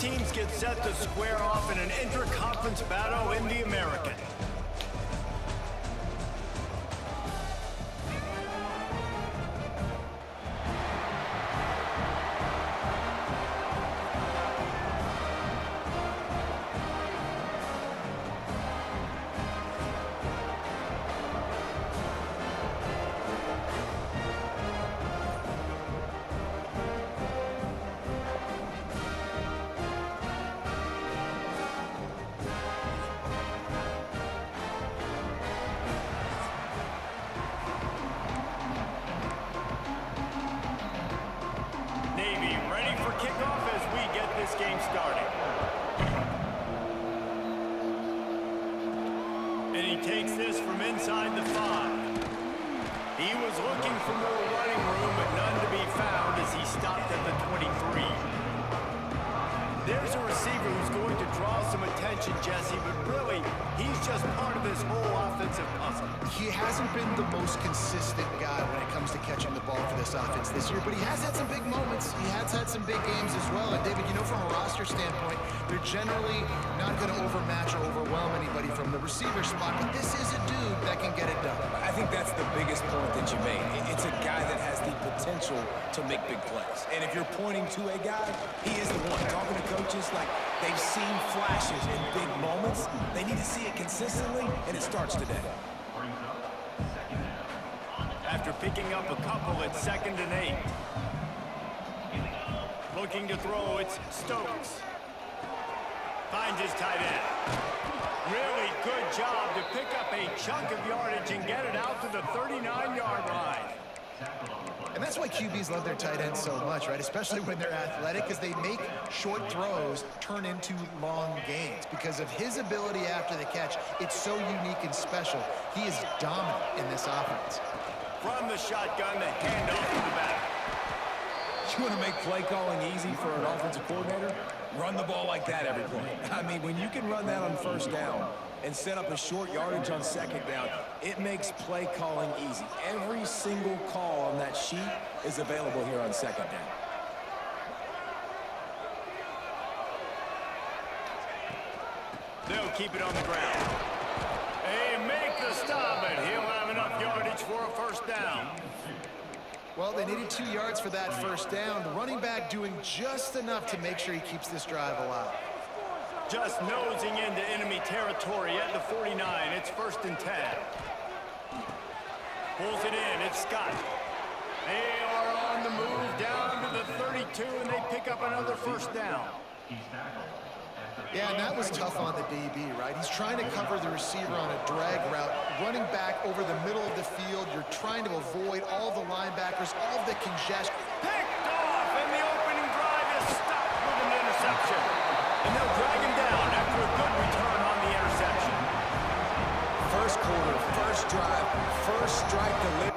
teams get set to square off in an intra-conference battle in the American. Game started. And he takes this from inside the 5. He was looking for more running room, but none to be found as he stopped at the 23. There's a receiver who's going to draw some attention, Jesse, but really, he's just part of this whole offensive puzzle. He hasn't been the most consistent guy when it comes to catching the ball for this offense this year, but he has had some big moments. He has had some big games as well. And David, you know, from a roster standpoint, they're generally not going to overmatch or overwhelm anybody from the receiver spot, but this is a dude that can get it done. I think that's the biggest point that you made. It's a guy that has the potential to make big plays. And if you're pointing to a guy, he is the one. Talking to coaches, like, they've seen flashes in big moments. They need to see it consistently, and it starts today. After picking up a couple, it's 2nd and 8. Looking to throw, it's Stokes. Finds his tight end. Really good job to pick up a chunk of yardage and get it out to the 39-yard line. And that's why QBs love their tight ends so much, right? Especially when they're athletic, because they make short throws turn into long gains. Because of his ability after the catch, it's so unique and special. He is dominant in this offense. From the shotgun, the handoff to the back. You want to make play calling easy for an offensive coordinator? Run the ball like that every play. I mean, when you can run that on 1st down and set up a short yardage on 2nd down, it makes play calling easy. Every single call on that sheet is available here on 2nd down. They'll keep it on the ground. They make the stop, and he'll have enough yardage for a 1st down. Well, they needed 2 yards for that 1st down. The running back doing just enough to make sure he keeps this drive alive. Just nosing into enemy territory at the 49. It's 1st and 10. Pulls it in. It's Scott. They are on the move down to the 32, and they pick up another 1st down. Yeah, and that was tough on the DB, right? He's trying to cover the receiver on a drag route, running back over the middle of the field. You're trying to avoid all the linebackers, all the congestion. Picked off, and the opening drive is stopped with an interception. And they'll drag him down after a good return on the interception. 1st quarter, 1st drive, 1st strike delivery.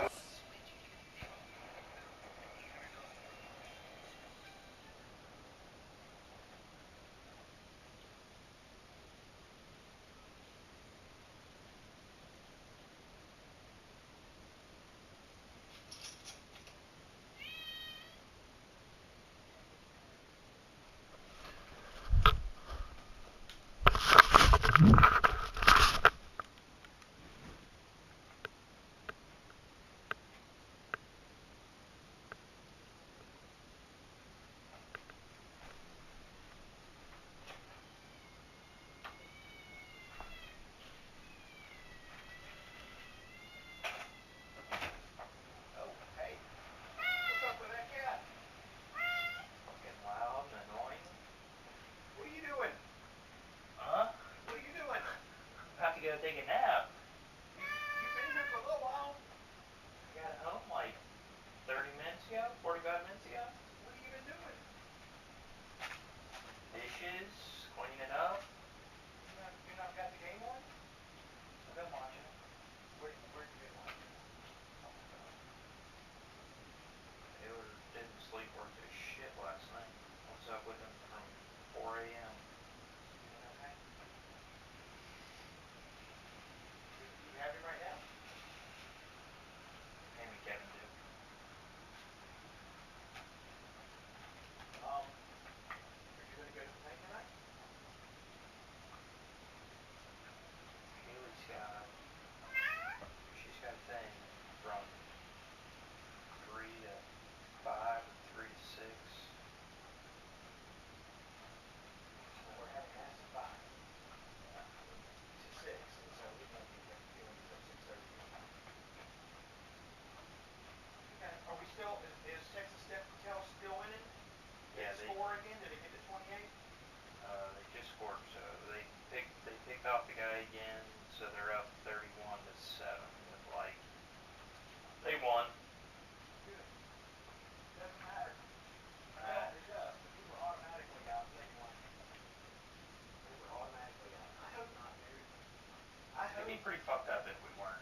pretty fucked up if we weren't.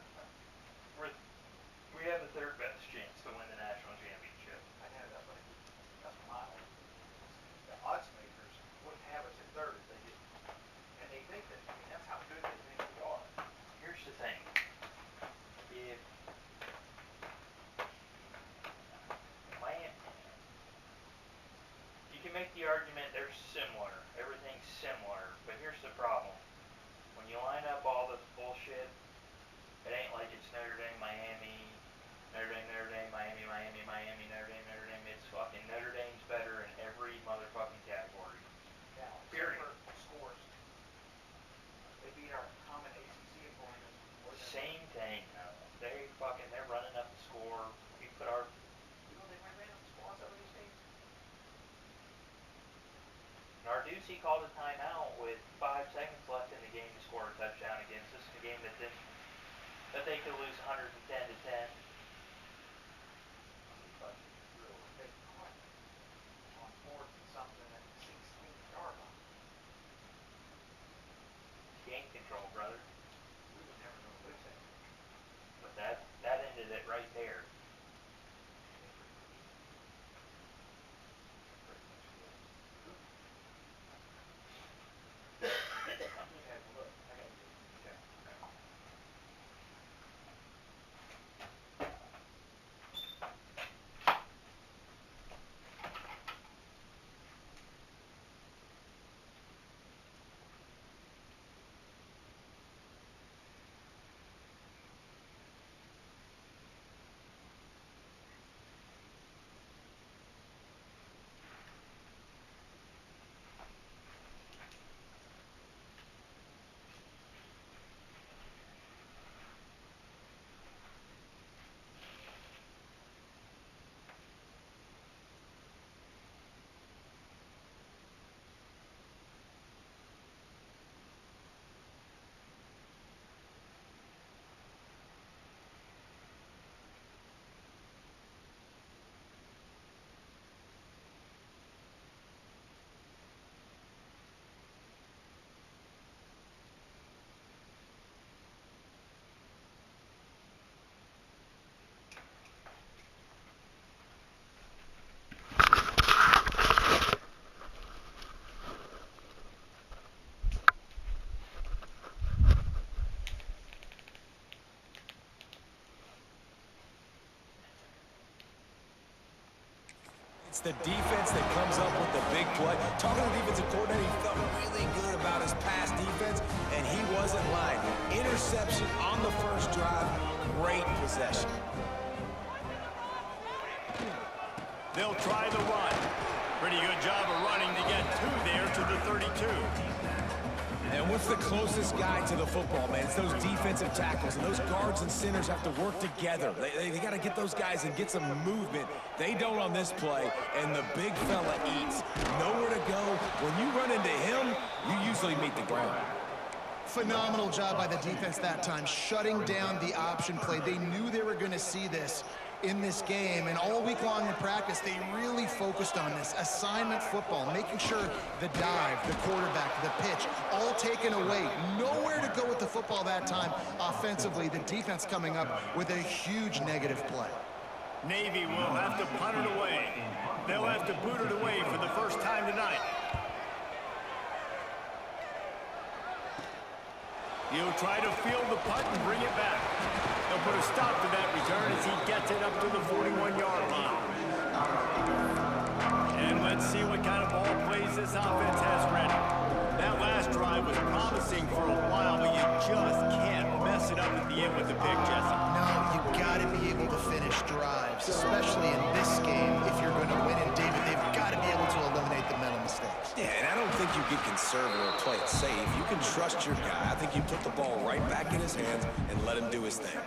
We have the third best chance to win the national championship. I know that, but that's my own. The odds makers wouldn't have us at third if they didn't. And they think that, I mean, that's how good they think we are. Here's the thing. If Miami, you can make the argument they're similar. Everything's similar. But here's the problem. When you line up all this bullshit, it ain't like it's Notre Dame, Miami, Notre Dame, Miami, Notre Dame. It's fucking Notre Dame's better in every motherfucking category. Now, Period. for scores, they beat our common ACC opponent more than Same thing, though. They're running up the score. We put our, you know they ran up the score on some of these teams. Narduzzi called a timeout with 5 seconds left in the game to score a touchdown against us in a game that they could lose 110 to 10. But they caught on fourth and something at the 16-yard line. Game control, brother. We would never know what to say. But that ended it right there. It's the defense that comes up with the big play. Talking to the defensive coordinator, he felt really good about his pass defense, and he wasn't lying. Interception on the first drive, great possession. They'll try the run. Pretty good job of running to get 2 there to the 32. And what's the closest guy to the football, man? It's those defensive tackles, and those guards and centers have to work together. They got to get those guys and get some movement. They don't on this play, and the big fella eats. Nowhere to go. When you run into him, you usually meet the ground. Phenomenal job by the defense that time, shutting down the option play. They knew they were going to see this in this game, and all week long in practice, they really focused on this assignment football, making sure the dive, the quarterback, the pitch, all taken away. Nowhere to go with the football that time offensively. The defense coming up with a huge negative play. Navy will have to punt it away. They'll have to boot it away for the first time tonight. He'll try to field the punt and bring it back. They'll put a stop to that return as he gets it up to the 41-yard line. And let's see what kind of ball plays this offense has ready. That last drive was promising for a while, but you just can't mess it up at the end with the pick, Jesse. No, you got to be able to finish drives, especially in this game. If you're going to win in David, they've got to be able to eliminate the mental mistakes. Yeah, and I don't think you get conservative or play it safe. You can trust your guy. I think you put the ball right back in his hands and let him do his thing.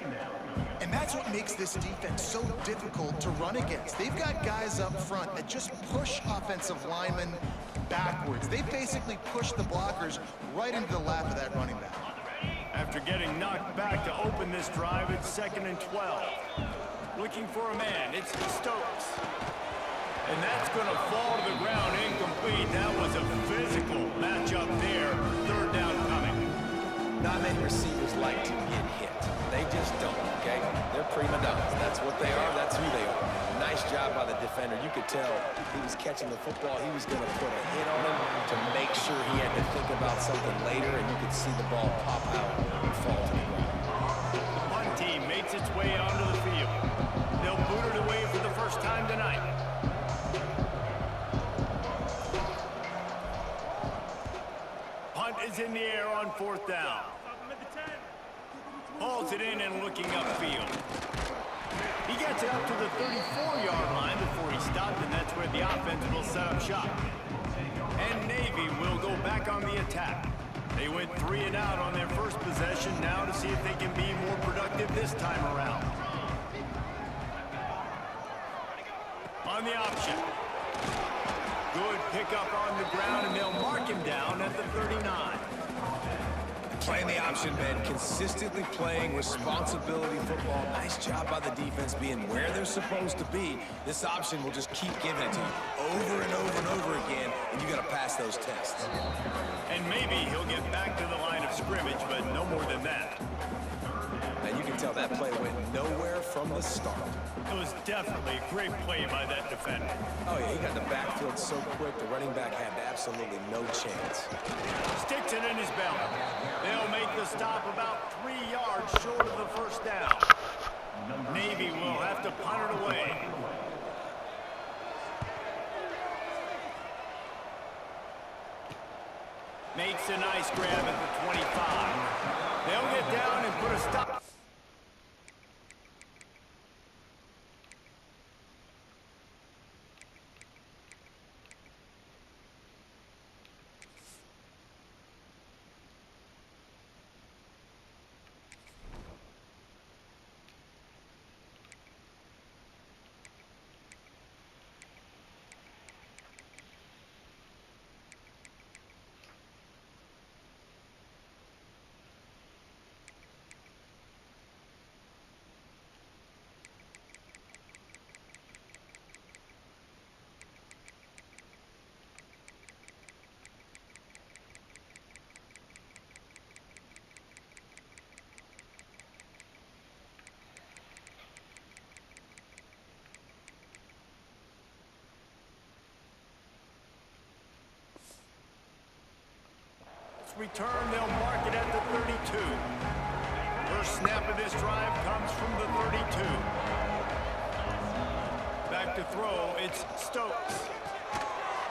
And that's what makes this defense so difficult to run against. They've got guys up front that just push offensive linemen backwards. They basically push the blockers right into the lap of that running back. After getting knocked back to open this drive, it's 2nd and 12. Looking for a man, it's Stokes. And that's going to fall to the ground incomplete. That was a physical matchup there. 3rd down coming. Not many receivers like to get hit. They just don't, okay? They're prima donnas. That's what they are. That's who they are. Nice job by the defender. You could tell he was catching the football. He was going to put a hit on him to make sure he had to think about something later, and you could see the ball pop out and fall to the ground. The punt team makes its way onto the field. They'll boot it away for the first time tonight. Punt is in the air on 4th down. Hauls it in and looking upfield. He gets it up to the 34-yard line before he stopped, and that's where the offense will set up shop. And Navy will go back on the attack. They went 3 and out on their first possession, now to see if they can be more productive this time around. On the option. Good pickup on the ground, and they'll mark him down at the 39. Playing the option, man, consistently playing responsibility football. Nice job by the defense being where they're supposed to be. This option will just keep giving it to you over and over and over again, and you got to pass those tests. And maybe he'll get back to the line of scrimmage, but no more than that. And you can tell that play went nowhere from the start. It was definitely a great play by that defender. Oh, yeah, he got the backfield so quick, the running back had absolutely no chance. Sticks it in his belt. They'll make the stop about 3 yards short of the first down. Navy will have to punt it away. Makes a nice grab at the 25. They'll get down and put a stop. Return, they'll mark it at the 32. First snap of this drive comes from the 32. Back to throw, it's Stokes.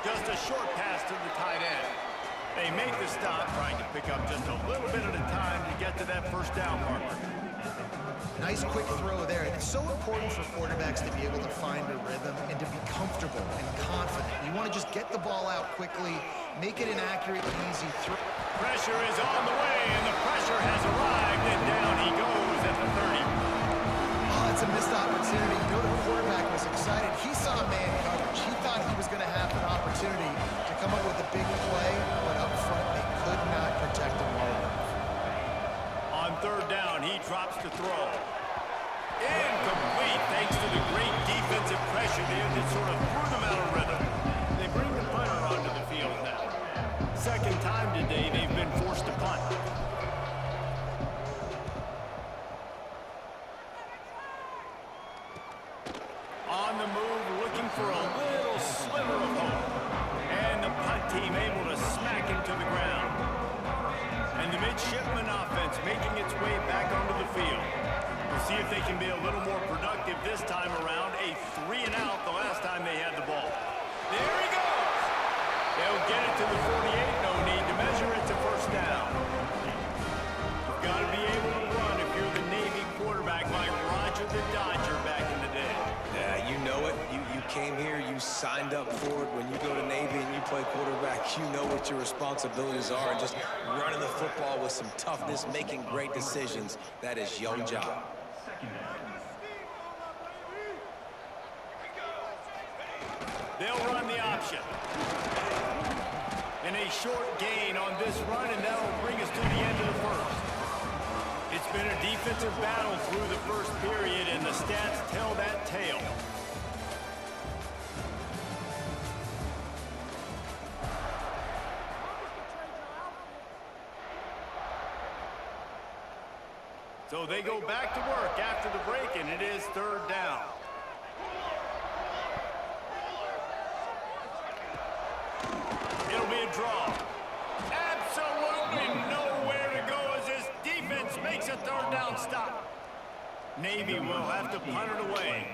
Just a short pass to the tight end. They make the stop, trying to pick up just a little bit at a time to get to that first down marker. Nice quick throw there. And it's so important for quarterbacks to be able to find a rhythm and to be comfortable and confident. You want to just get the ball out quickly, make it an accurate, easy throw. Pressure is on the way, and the pressure has arrived, and down he goes at the 30. Oh, it's a missed opportunity. You know, the quarterback was excited. He saw man coverage. He thought he was going to have an opportunity to come up with a big play, but up front, they could not protect him well enough. On 3rd down, he drops to throw. Incomplete, thanks to the great defensive pressure there that sort of threw them out of rhythm. They bring the punter onto the field now. Second time today they've been forced to punt. On the move, looking for a little sliver of hope. And the punt team able to smack him to the ground. And the midshipman offense making its way back onto the field. We'll see if they can be a little more productive this time around. A 3 and out the last time they had the ball. There he goes. They'll get it to the 48. No need to measure it to first down. You've got to be able to run if you're the Navy quarterback like Roger the Dodger back in the day. Yeah, you know it. You came here, you signed up for it. When you go to Navy and you play quarterback, you know what your responsibilities are. And just running the football with some toughness, making great decisions, that is your job. They'll run the option. And a short gain on this run, and that'll bring us to the end of the first. It's been a defensive battle through the first period, and the stats tell that tale. So they go back to work after the break, and it is third down. It'll be a draw. Absolutely nowhere to go as this defense makes a third down stop. Navy will have to punt it away.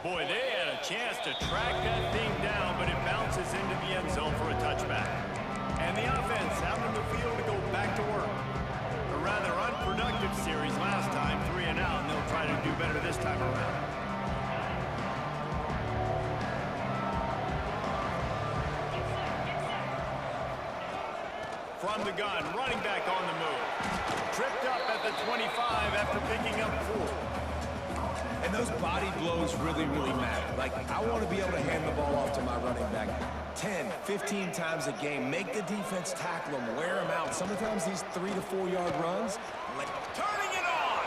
Boy, they had a chance to track that thing down, but it bounces into the end zone for a touchback. And the offense out in the field to go back to work. A rather unproductive series last time, 3 and out, and they'll try to do better this time around. From the gun, running back on the move. Tripped up at the 25 after picking up 4. And those body blows really, really matter. Like, I want to be able to hand the ball off to my running back 10, 15 times a game. Make the defense tackle them, wear them out. Sometimes these 3 to 4 yard runs, like, turning it on!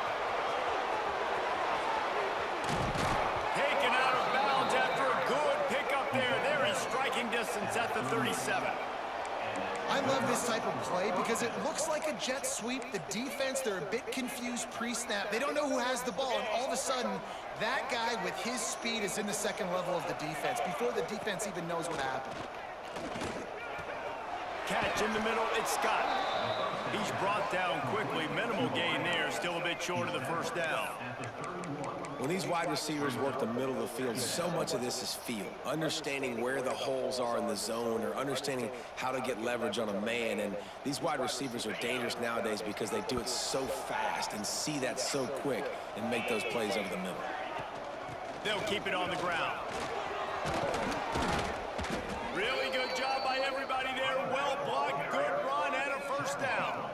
Taken out of bounds after a good pickup there. There is striking distance at the 37. I love this type of play because it looks like a jet sweep. The defense, they're a bit confused pre-snap. They don't know who has the ball, and all of a sudden, that guy with his speed is in the second level of the defense before the defense even knows what happened. Catch in the middle, it's Scott. He's brought down quickly. Minimal gain there, still a bit short of the first down. when these wide receivers work the middle of the field, so much of this is feel. Understanding where the holes are in the zone or understanding how to get leverage on a man. And these wide receivers are dangerous nowadays because they do it so fast and see that so quick and make those plays over the middle. They'll keep it on the ground. Really good job by everybody there. Well blocked, good run, and a first down.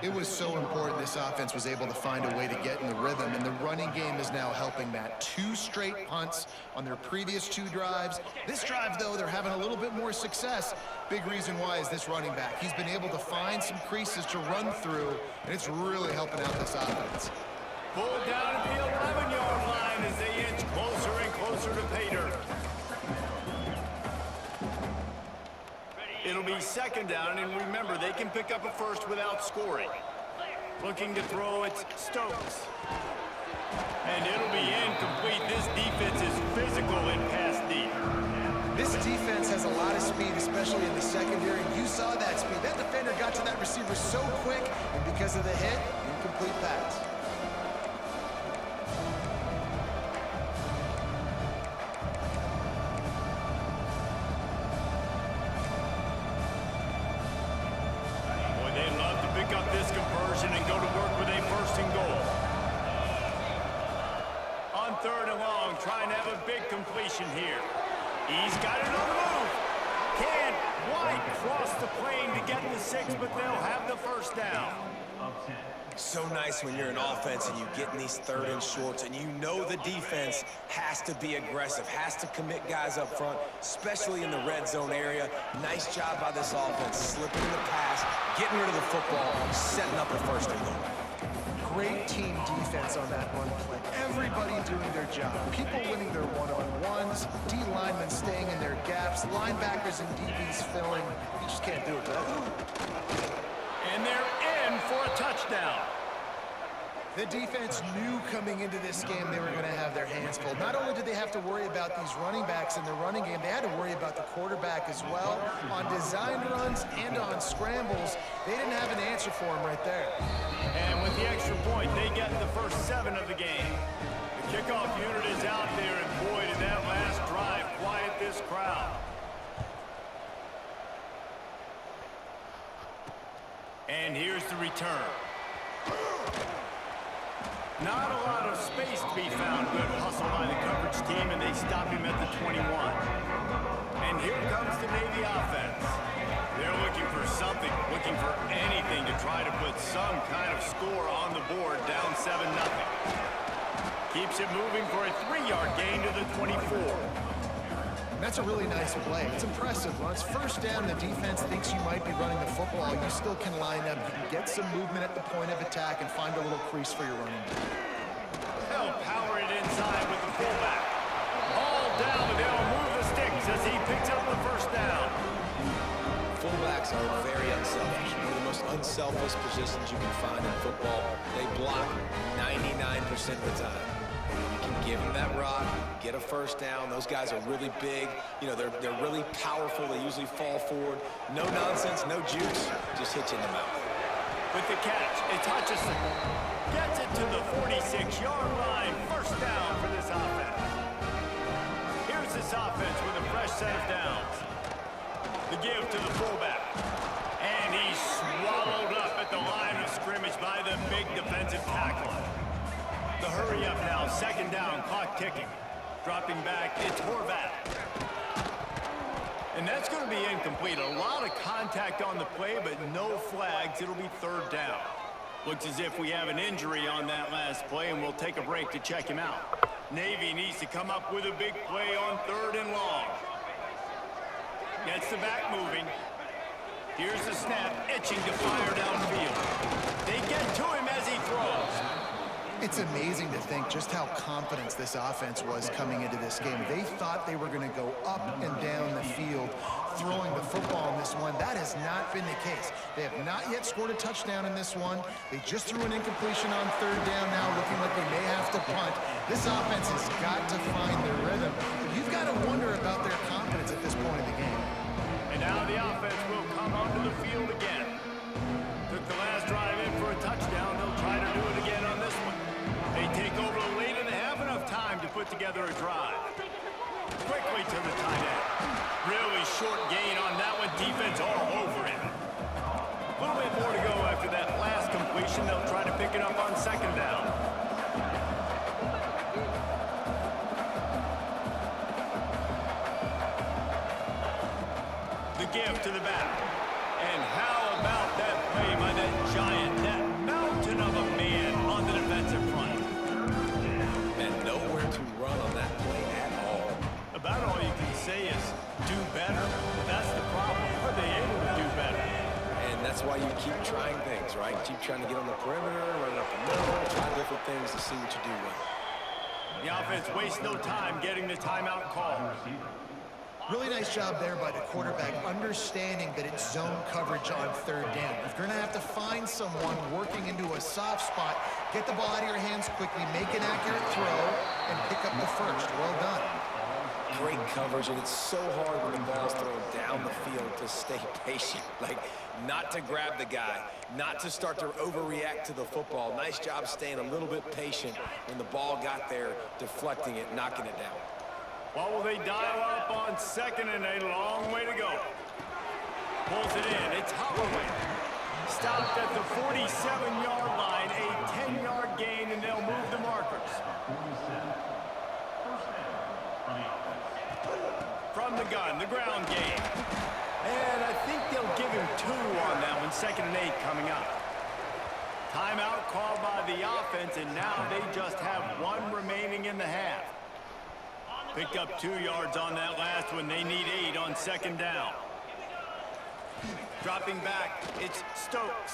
It was so important this offense was able to find a way to get in the rhythm, and the running game is now helping that. 2 straight punts on their previous 2 drives. This drive, though, they're having a little bit more success. Big reason why is this running back. He's been able to find some creases to run through, and it's really helping out this offense. Pulled down at the 11-yard line as they inch closer and closer to pay dirt. It'll be second down, and remember, they can pick up a first without scoring. Looking to throw, it's Stokes. And it'll be incomplete. This defense is physical in pass deep. This defense has a lot of speed, especially in the secondary. You saw that speed. That defender got to that receiver so quick, and because of the hit, incomplete pass. And go to work with a first and goal. On third and long, trying to have a big completion here. He's got it on the move. Can't quite cross the plane to get the 6, but they'll have the first down. So nice when you're an offense and you get in these third and shorts and you know the defense has to be aggressive, has to commit guys up front, especially in the red zone area. Nice job by this offense, slipping in the pass, getting rid of the football, setting up the first and goal. Great team defense on that run play. Everybody doing their job. People winning their one-on-ones, D linemen staying in their gaps, linebackers and DBs filling. You just can't do it better. And they're in for a touchdown. The defense knew coming into this game they were going to have their hands full. Not only did they have to worry about these running backs in the running game, they had to worry about the quarterback as well. On designed runs and on scrambles, they didn't have an answer for him right there. And with the extra point, they get the first 7 of the game. The kickoff unit is out there, and boy, did that last drive quiet this crowd. And here's the return. Not a lot of space to be found. Good hustle by the coverage team, and they stop him at the 21. And here comes the Navy offense. They're looking for something, looking for anything to try to put some kind of score on the board, down 7-0. Keeps it moving for a 3-yard gain to the 24. That's a really nice play. It's impressive. Once first down, the defense thinks you might be running the football. You still can line up. You can get some movement at the point of attack and find a little crease for your running back. They'll power it inside with the fullback. All down, but they'll move the sticks as he picks up the first quarterbacks are very unselfish. One of the most unselfish positions you can find in football. They block 99% of the time. You can give them that rock, get a first down. Those guys are really big. You know, they're really powerful. They usually fall forward. No nonsense, no juice. Just hit you in the mouth. With the catch, it's Hutchinson. Gets it to the 46-yard line. First down for this offense. Here's this offense with a fresh set of downs. The give to the fullback. And he's swallowed up at the line of scrimmage by the big defensive tackle. The hurry up now, second down, clock ticking. Dropping back, it's Horvath. And that's going to be incomplete. A lot of contact on the play, but no flags. It'll be third down. Looks as if we have an injury on that last play, and we'll take a break to check him out. Navy needs to come up with a big play on 3rd and long. Gets the back moving. Here's the snap, itching to fire downfield. They get to him as he throws. It's amazing to think just how confident this offense was coming into this game. They thought they were going to go up and down the field throwing the football in this one. That has not been the case. They have not yet scored a touchdown in this one. They just threw an incompletion on 3rd down now, looking like they may have to punt. This offense has got to find their rhythm. You've got to wonder about their confidence at this point in the game. And now the offense will come onto the field again. Took the last drive in for a touchdown. They'll try to do it again on this one. They take over late and have enough time to put together a drive. Quickly to the tight end. Really short gain on that one. Defense all over it. A little bit more to go after that last completion. They'll try to pick it up on 2nd down. The give to the back. And how about that play by that giant, that mountain of a man on the defensive front? And nowhere to run on that play at all. About all you can say is do better. That's the problem. Are they able to do better? And that's why you keep trying things, right? Keep trying to get on the perimeter, run it up the middle, try different things to see what you do well. The offense wastes no time getting the timeout call. Really nice job there by the quarterback, understanding that it's zone coverage on 3rd down. If you're going to have to find someone working into a soft spot, get the ball out of your hands quickly, make an accurate throw, and pick up the first. Well done. Great coverage, and it's so hard when the ball's thrown down the field to stay patient. Like, not to grab the guy, not to start to overreact to the football. Nice job staying a little bit patient when the ball got there, deflecting it, knocking it down. What will they dial up on 2nd and a long way to go? Pulls it in. It's Holloway. Stopped at the 47-yard line. A 10-yard gain, and they'll move the markers. From the gun, the ground game. And I think they'll give him 2 on that one. 2nd and 8 coming up. Timeout called by the offense, and now they just have 1 remaining in the half. Picked up 2 yards on that last one. They need 8 on 2nd down. Dropping back, it's Stokes.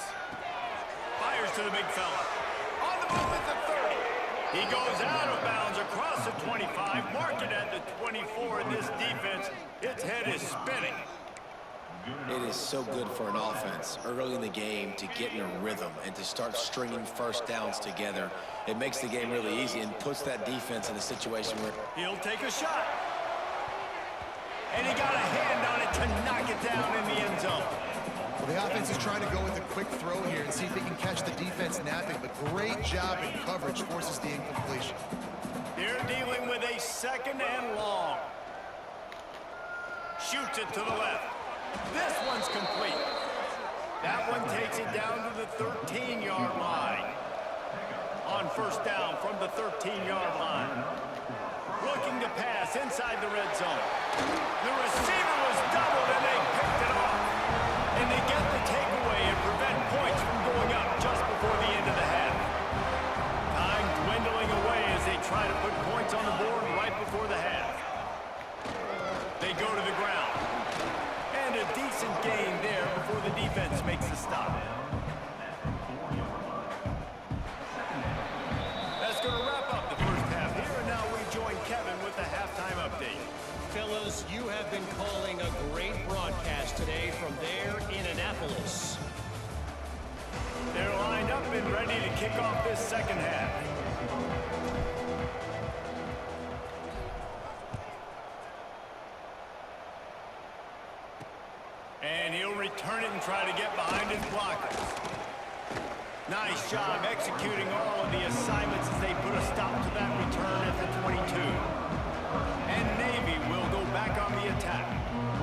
Fires to the big fella. On the move at the 30. He goes out of bounds across the 25. Mark it at the 24. And this defense, its head is spinning. It is so good for an offense early in the game to get in a rhythm and to start stringing first downs together. It makes the game really easy and puts that defense in a situation where He'll take a shot. And he got a hand on it to knock it down in the end zone. Well, the offense is trying to go with a quick throw here and see if they can catch the defense napping, but great job in coverage forces the incompletion. They're dealing with a 2nd and long. Shoots it to the left. This one's complete. That one takes it down to the 13-yard line. On 1st down from the 13-yard line. Looking to pass inside the red zone. The receiver was doubled and they picked it off. And they get the takeaway and prevent points from going up just before the end of the half. Time dwindling away as they try to put points on the board right before the half. They go to the ground. And a decent gain there before the defense makes the stop. That's going to wrap up the first half here, and now we join Kevin with the halftime update. Fellas, you have been calling a great broadcast today from there in kick off this second half. And he'll return it and try to get behind his blockers. Nice job executing all of the assignments as they put a stop to that return at the 22. And Navy will go back on the attack.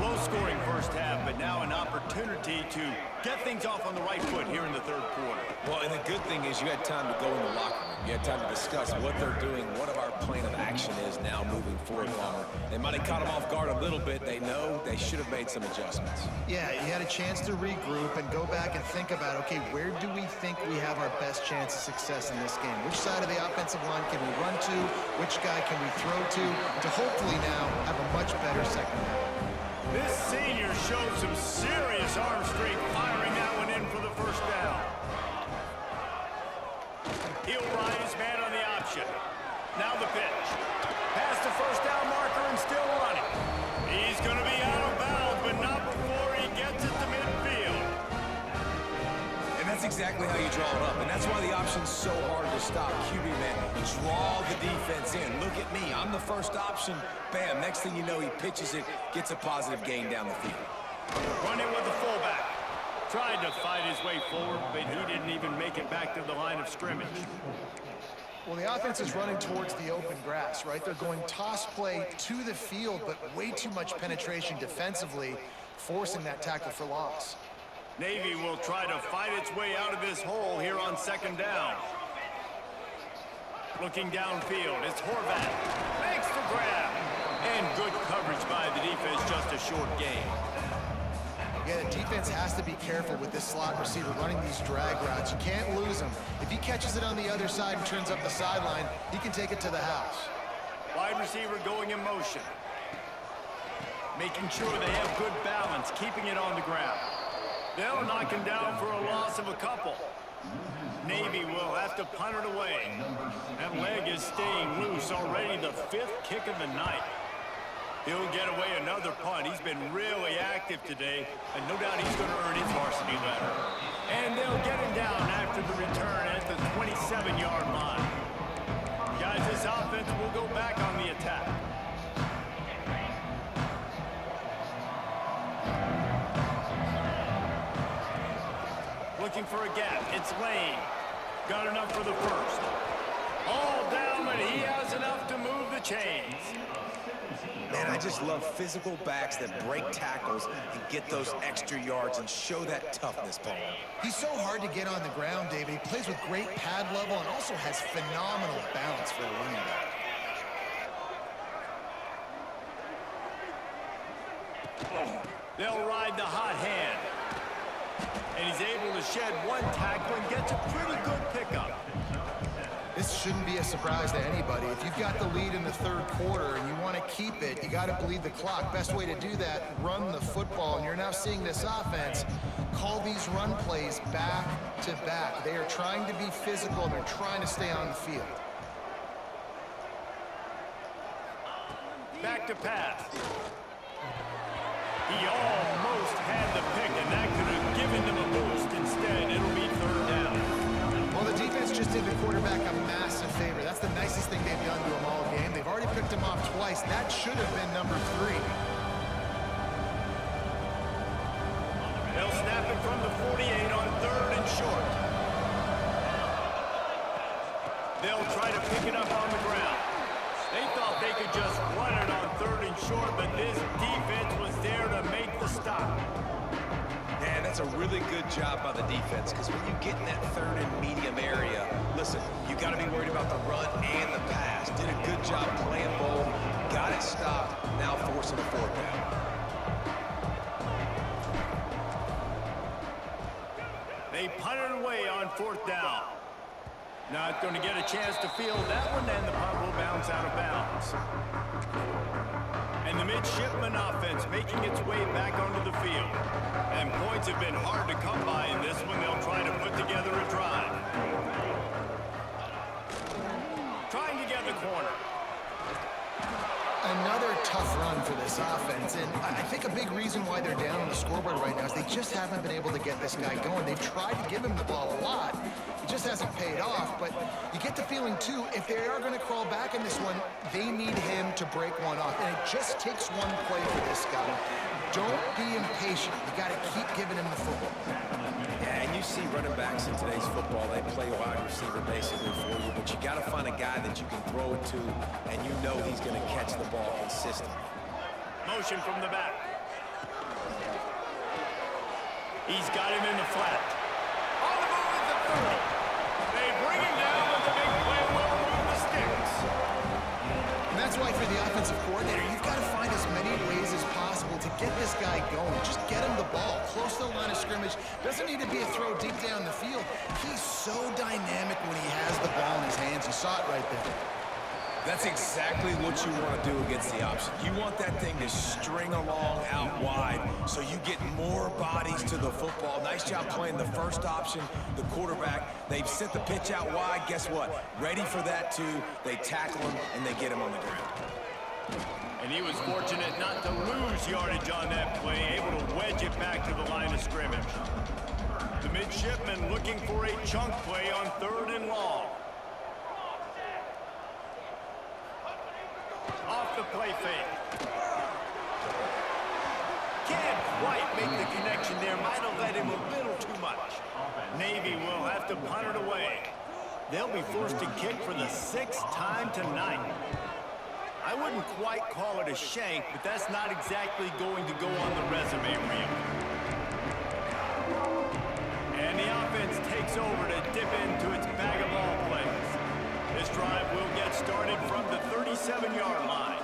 Low-scoring first half, but now an opportunity to get things off on the right foot here in the third quarter. Well, and the good thing is you had time to go in the locker room. You had time to discuss what they're doing, what our plan of action is now moving forward, Palmer. They might have caught them off guard a little bit. They know they should have made some adjustments. Yeah, you had a chance to regroup and go back and think about, okay, where do we think we have our best chance of success in this game? Which side of the offensive line can we run to? Which guy can we throw to hopefully now have a much better second half? This senior showed some serious arm strength firing that one in for the first down. He'll ride his man on the option. Now the pitch. Past the first down marker and still running. He's going to be out of bounds, but not before he gets it to midfield. And that's exactly how you draw it up. And that's why the option's so hard to stop. QB, man, draw the defense in. Look at me. I'm the first option. Bam. Next thing you know, he pitches it, gets a positive gain down the field. Running with the fullback. Tried to fight his way forward, but he didn't even make it back to the line of scrimmage. Well, the offense is running towards the open grass, right? They're going toss play to the field, but way too much penetration defensively, forcing that tackle for loss. Navy will try to fight its way out of this hole here on second down. Looking downfield, it's Horvath. Makes the grab. And good coverage by the defense, just a short gain. Yeah, the defense has to be careful with this slot receiver running these drag routes. You can't lose him. If he catches it on the other side and turns up the sideline, he can take it to the house. Wide receiver going in motion. Making sure they have good balance, keeping it on the ground. They'll knock him down for a loss of a couple. Navy will have to punt it away. That leg is staying loose, already the fifth kick of the night. He'll get away another punt. He's been really active today, and no doubt he's going to earn his varsity letter. And they'll get him down after the return at the 27-yard line. Guys, this offense will go back on the attack. Looking for a gap. It's Lane. Got enough for the first. All down, but he has enough to move the chains. Man, I just love physical backs that break tackles and get those extra yards and show that toughness, Paul. He's so hard to get on the ground, David. He plays with great pad level and also has phenomenal balance for a running back. They'll ride the hot hand. And he's able to shed one tackle and gets a pretty good pickup. This shouldn't be a surprise to anybody. If you've got the lead in the third quarter and you want to keep it, you got to bleed the clock. Best way to do that, run the football. And you're now seeing this offense call these run plays back to back. They are trying to be physical, and they're trying to stay on the field. Back to pass. He almost had the pick, and that could have given them a boost. Instead, it'll be third down. Well, the defense just did the quarterback a massive favor. That's the nicest thing they've done to him all game. They've already picked him off twice. That should have been number 3. They'll snap it from the 48 on third and short. They'll try to pick it up on the ground. They thought they could just run it on third and short, but this defense was there to make the stop. Man, that's a really good job by the defense, because when you get in that third and medium area, listen, you got to be worried about the run and the pass. Did a good job playing both, got it stopped, now forcing a fourth down. They punted away on fourth down. Not going to get a chance to field that one, and the punt will bounce out of bounds. And the midshipman offense making its way back onto the field. And points have been hard to come by in this one. They'll try to put together a drive. Trying to get the corner. Another tough run for this offense, and I think a big reason why they're down on the scoreboard right now is they just haven't been able to get this guy going. They've tried to give him the ball a lot. It just hasn't paid off, but you get the feeling, too, if they are going to crawl back in this one, they need him to break one off, and it just takes one play for this guy. Don't be impatient. You got to keep giving him the football. Yeah, and you see running backs in today's football, they play wide receiver basically for you, but you got to find a guy that you can throw it to, and you know he's going to catch the ball consistently. Motion from the back. He's got him in the flat. On the move at the 30. They bring him down with the big play, will move the sticks. And that's why for the offensive coordinator, you've got to find as many ways as possible to get this guy going. Just get him the ball close to the line of scrimmage. Doesn't need to be a throw deep down the field. He's so dynamic when he has the ball in his hands. You saw it right there. That's exactly what you want to do against the option. You want that thing to string along out wide so you get more bodies to the football. Nice job playing the first option, the quarterback. They've sent the pitch out wide. Guess what? Ready for that, too. They tackle him, and they get him on the ground. And he was fortunate not to lose yardage on that play, able to wedge it back to the line of scrimmage. The midshipman looking for a chunk play on 3rd and long. Off the play fake. Can't quite make the connection there. Might have led him a little too much. Navy will have to punt it away. They'll be forced to kick for the 6th time tonight. I wouldn't quite call it a shank, but that's not exactly going to go on the resume reel. And the offense takes over to dip into its bag of ball plays. This drive will get started from the 37-yard line.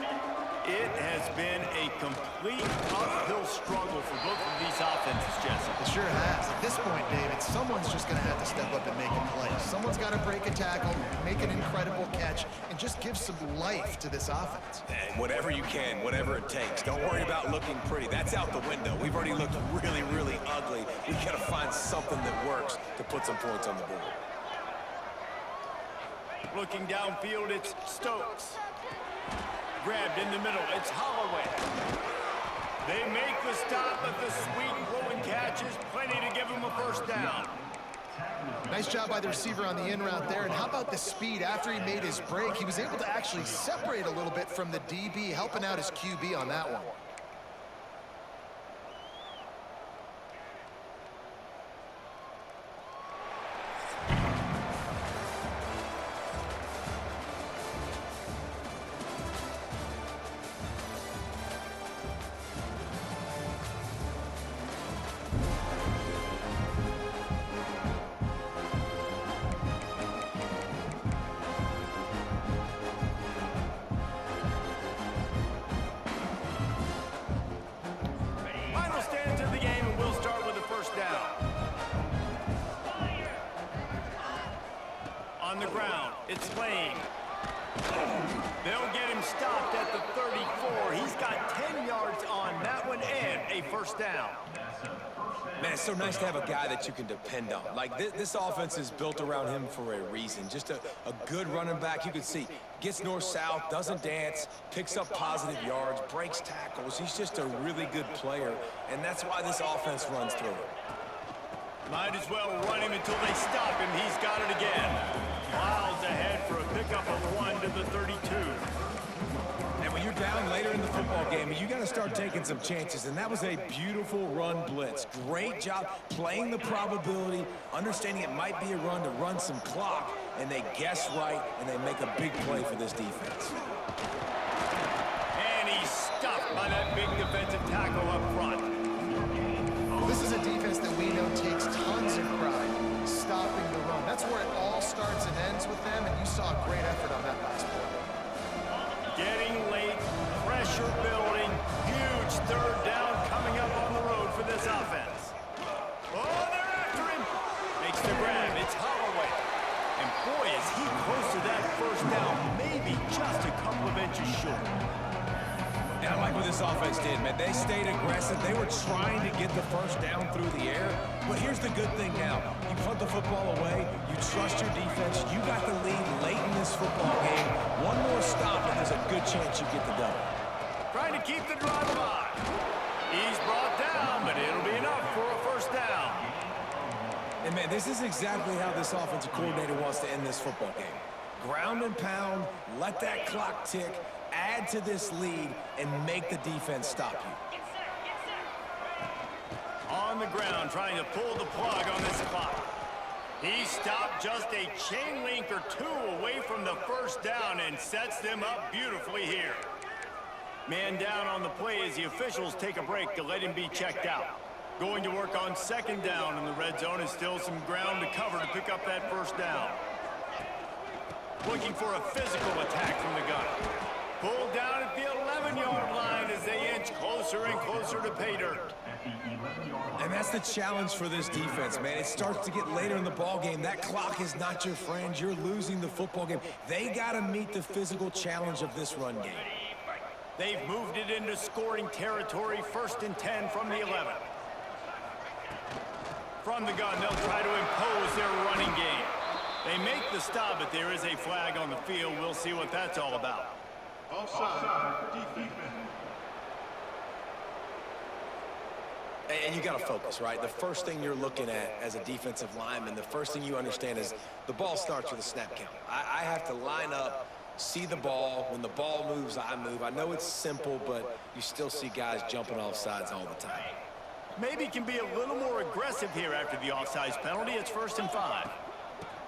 It has been a complete uphill struggle for both of these offenses, Jesse. It sure has. At this point, David, someone's just going to have to step up and make a play. Someone's got to break a tackle, make an incredible catch, and just give some life to this offense. And whatever you can, whatever it takes. Don't worry about looking pretty. That's out the window. We've already looked really, really ugly. We've got to find something that works to put some points on the board. Looking downfield, it's Stokes. Grabbed in the middle, it's Holloway. They make the stop, but the sweet blowing catch is plenty to give them a first down. Nice job by the receiver on the in route there. And how about the speed after he made his break? He was able to actually separate a little bit from the DB, helping out his QB on that one. On the ground, it's Lane. They'll get him stopped at the 34. He's got 10 yards on that one and a first down. Man, it's so nice to have a guy that you can depend on. Like, this offense is built around him for a reason. Just a good running back. You can see, gets north-south, doesn't dance, picks up positive yards, breaks tackles. He's just a really good player, and that's why this offense runs through it. Might as well run him until they stop him. He's got it again. Miles ahead for a pickup of 1 to the 32. And when you're down later in the football game, you got to start taking some chances, and that was a beautiful run blitz. Great job playing the probability, understanding it might be a run to run some clock, and they guess right, and they make a big play for this defense. And he's stuffed by that big defensive tackle up front. This is a defense that we know takes tons of pride stopping the run. That's where it all starts and ends with them, and you saw a great effort on that last play. Getting late, pressure building, huge third down coming up on the road for this offense. Oh, they're after him. Makes the grab, it's Holloway. And boy, is he close to that first down, maybe just a couple of inches short. And I like what this offense did, man. They stayed aggressive. They were trying to get the first down through the air, But here's the good thing now. You punt the football away, you trust your defense, you got the lead late in this football game. One more stop and there's a good chance you get the double. Trying to keep the drive alive. He's brought down, but it'll be enough for a first down. And man, this is exactly how this offensive coordinator wants to end this football game. Ground and pound, let that clock tick, add to this lead, and make the defense stop you. On the ground, trying to pull the plug on this clock. He stopped just a chain link or two away from the first down and sets them up beautifully here. Man down on the play as the officials take a break to let him be checked out. Going to work on second down in the red zone and still some ground to cover to pick up that first down. Looking for a physical attack from the gun. Pulled down at the 11-yard line as they inch closer and closer to pay dirt. And that's the challenge for this defense, man. It starts to get later in the ball game. That clock is not your friend. You're losing the football game. They got to meet the physical challenge of this run game. They've moved it into scoring territory, 1st and 10 from the 11. From the gun, they'll try to impose their running game. They make the stop, but there is a flag on the field. We'll see what that's all about. Offside, defense. And you got to focus, right? The first thing you're looking at as a defensive lineman, the first thing you understand is the ball starts with a snap count. I have to line up, see the ball. When the ball moves, I move. I know it's simple, but you still see guys jumping off sides all the time. Maybe can be a little more aggressive here after the offsides penalty. It's 1st and 5.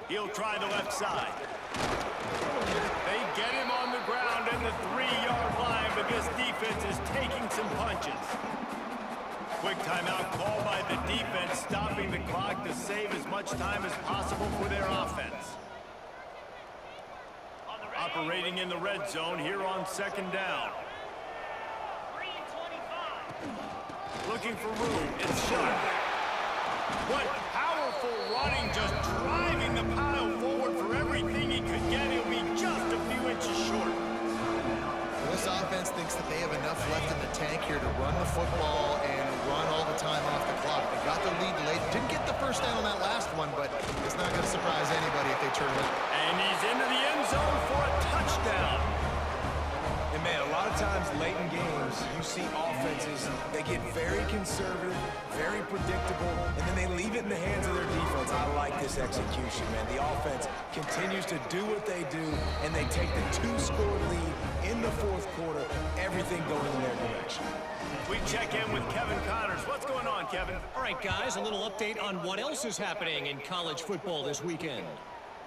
He'll try the left side. They get him on the ground at the 3-yard line, but this defense is taking some punches. Quick timeout call by the defense, stopping the clock to save as much time as possible for their offense. Operating in the red zone here on second down. Looking for room. It's shot. What powerful running, just driving the pile forward for everything he could get. He'll be just a few inches short. This offense thinks that they have enough left in the tank here to run the football and run all the time off the clock. They got the lead late. Didn't get the first down on that last one, but it's not going to surprise anybody if they turn it. And he's into the end zone for a touchdown. And man, a lot of times late in games, you see offenses, they get very conservative, very predictable, and then they leave it in the hands of their defense. I like this execution, man. The offense continues to do what they do, and they take the 2-score lead in the 4th quarter, everything going in their direction. We check in with Kevin Connors. What's going on, Kevin? All right, guys, a little update on what else is happening in college football this weekend.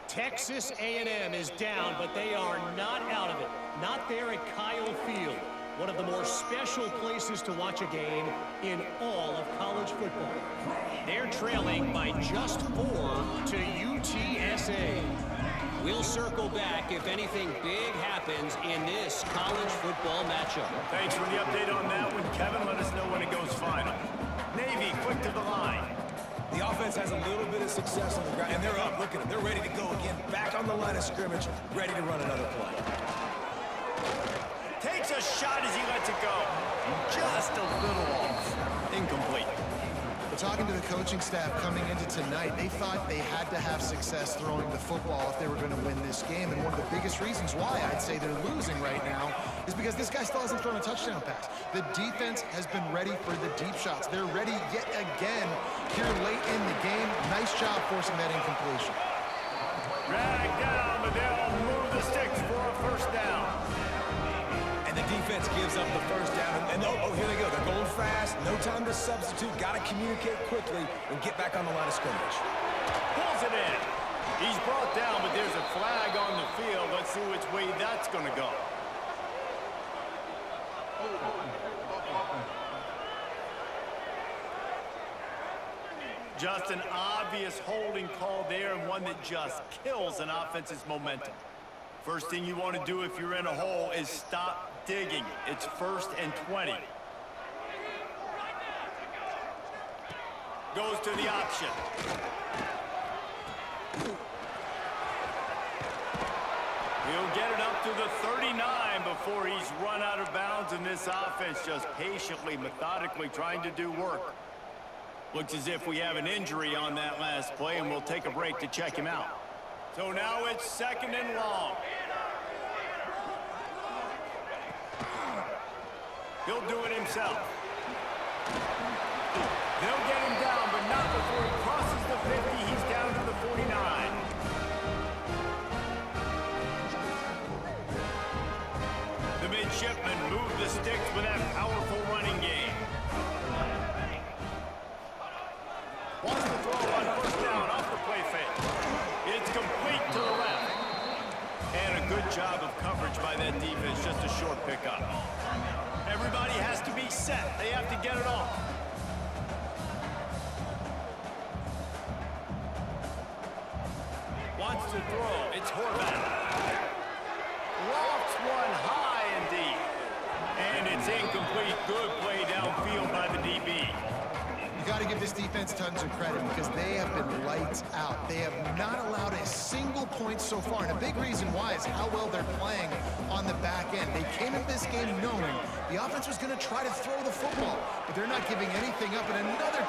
Texas A&M is down, but they are not out of it. Not there at Kyle Field, one of the more special places to watch a game in all of college football. They're trailing by just 4 to UTSA. We'll circle back if anything big happens in this college football matchup. Thanks for the update on that one, Kevin. Let us know when it goes final. Navy, quick to the line. The offense has a little bit of success on the ground, and they're up. Look at them. They're ready to go again. Back on the line of scrimmage, ready to run another play. Takes a shot as he lets it go. Just a little off. Incomplete. But talking to the coaching staff coming into tonight, they thought they had to have success throwing the football if they were going to win this game. And one of the biggest reasons why I'd say they're losing right now is because this guy still hasn't thrown a touchdown pass. The defense has been ready for the deep shots. They're ready yet again here late in the game. Nice job forcing that incompletion. Drag down, but they'll move the sticks for a first down. And the defense gives up the first down. And oh, here they go. They're going fast. No time to substitute. Got to communicate quickly and get back on the line of scrimmage. Pulls it in. He's brought down, but there's a flag on the field. Let's see which way that's going to go. Just an obvious holding call there, and one that just kills an offense's momentum. First thing you want to do if you're in a hole is stop digging. It's 1st and 20. Goes to the option. He'll get it up to the 39 before he's run out of bounds, and this offense just patiently, methodically trying to do work. Looks as if we have an injury on that last play, and we'll take a break to check him out. So now it's 2nd and long. He'll do it himself. They'll get him down, but not before he crosses the 50. He's down to the 49. The midshipmen move the sticks with that powerful running game. Wants to throw on 1st down off the play fake. It's complete to the left. And a good job of coverage by that defense, just a short pickup. Everybody has to be set. They have to get it off. Wants to throw. It's Horvath. Lofts one high and deep. And it's incomplete. Good play downfield by the DB. You got to give this defense tons of credit because they have been lights out. They have not allowed a single point so far, and a big reason why is how well they're playing on the back end. They came into this game knowing the offense was going to try to throw the football, but they're not giving anything up. And another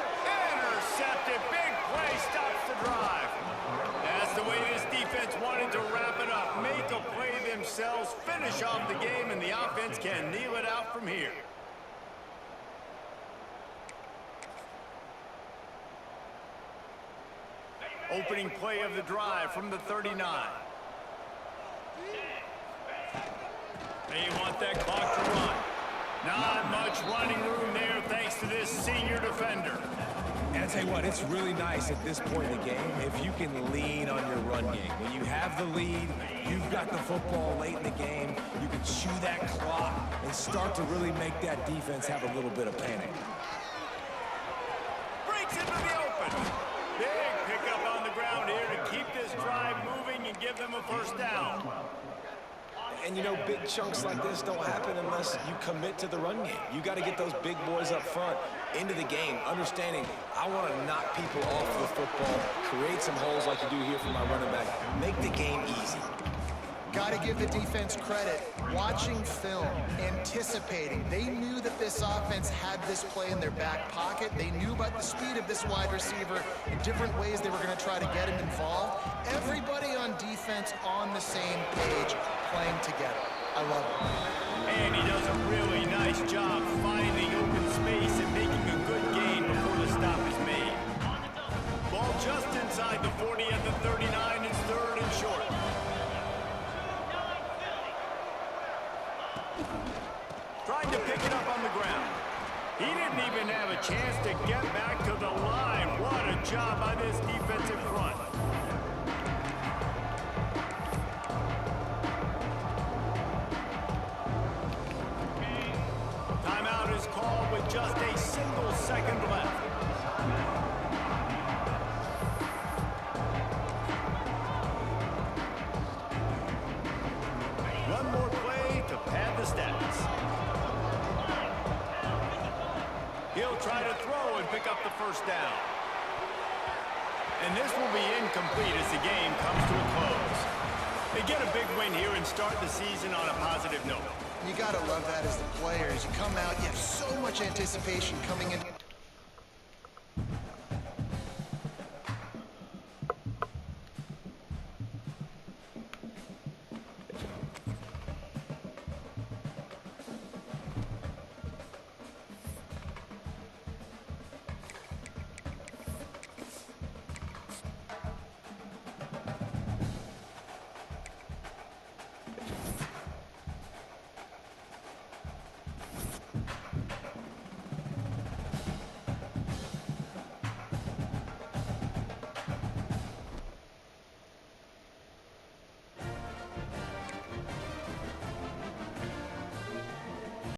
intercepted. Big play stops the drive. That's the way this defense wanted to wrap it up. Make a play themselves, finish off the game, and the offense can kneel it out from here. Opening play of the drive from the 39. They want that clock to run. Not much running room there thanks to this senior defender. And I tell you what, it's really nice at this point in the game if you can lean on your run game. When you have the lead, you've got the football late in the game, you can chew that clock and start to really make that defense have a little bit of panic. Breaks into the open. Big pickup on the ground here to keep this drive moving and give them a 1st down. And you know, big chunks like this don't happen unless you commit to the run game. You got to get those big boys up front into the game, understanding I want to knock people off the football, create some holes like you do here for my running back, make the game easy. got to give the defense credit. Watching film, anticipating. They knew that this offense had this play in their back pocket. They knew about the speed of this wide receiver in different ways they were going to try to get him involved. Everybody on defense on the same page, playing together. I love it. And he does a really nice job finding open space and making a good gain before the stop is made. Ball just inside the 40 at the 39. It's third and short. Trying to pick it up on the ground. He didn't even have a chance to get back to the line. What a job by this defensive front. Timeout is called with just a single second left. One more play to pad the stats. He'll try to throw and pick up the first down. And this will be incomplete as the game comes to a close. They get a big win here and start the season on a positive note. You got to love that as the player. As you come out, you have so much anticipation coming in.